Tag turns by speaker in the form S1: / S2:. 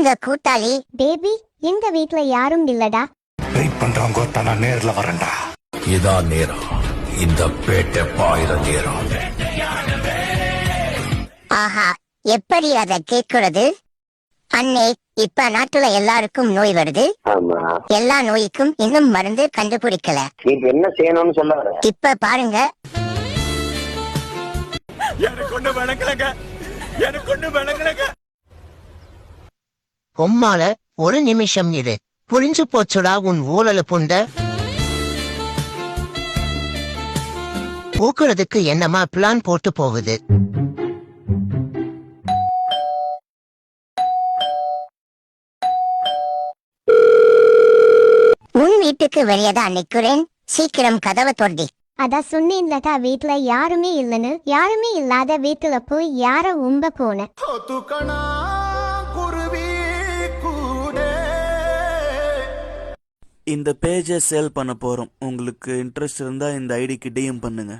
S1: எங்க கூட்டாளி
S2: பேபி, எங்க வீட்ல யாரும் இல்லடா.
S3: வெயிட் பண்றவங்க நான் நேர்ல வரேன்டா.
S4: இதான் நேரம், இந்த பேட்டை பாயிர நேரம்.
S1: ஆஹா, எப்படி அத கேட்கிறது? அண்ணே, இப்ப நாட்டுல எல்லாருக்கும் நோய் வருது. எல்லா நோய்க்கும் இன்னும் மருந்து கண்டுபிடிக்கல.
S5: என்ன செய்யணும்னு சொல்ல?
S1: இப்ப பாருங்க.
S6: உம்மால ஒரு நிமிஷம் இரு. புரிஞ்சு போச்சுடா உன் ஊழல புண்ட. பூக்குறதுக்கு என்னமா பிளான் போட்டு போகுது?
S1: உன் வீட்டுக்கு வெளியேதான் நிக்கிறேன். சீக்கிரம் கதவை தொண்டி.
S2: அதான் சொன்னேன்லடா, வீட்ல யாருமே இல்லைன்னு. யாருமே இல்லாத வீட்டுல போய் யார உம்ப போன?
S7: இந்த பேஜை சேல் பண்ண போறோம். உங்களுக்கு இன்ட்ரெஸ்ட் இருந்தா இந்த ஐடிக்கு டிஎம் பண்ணுங்க.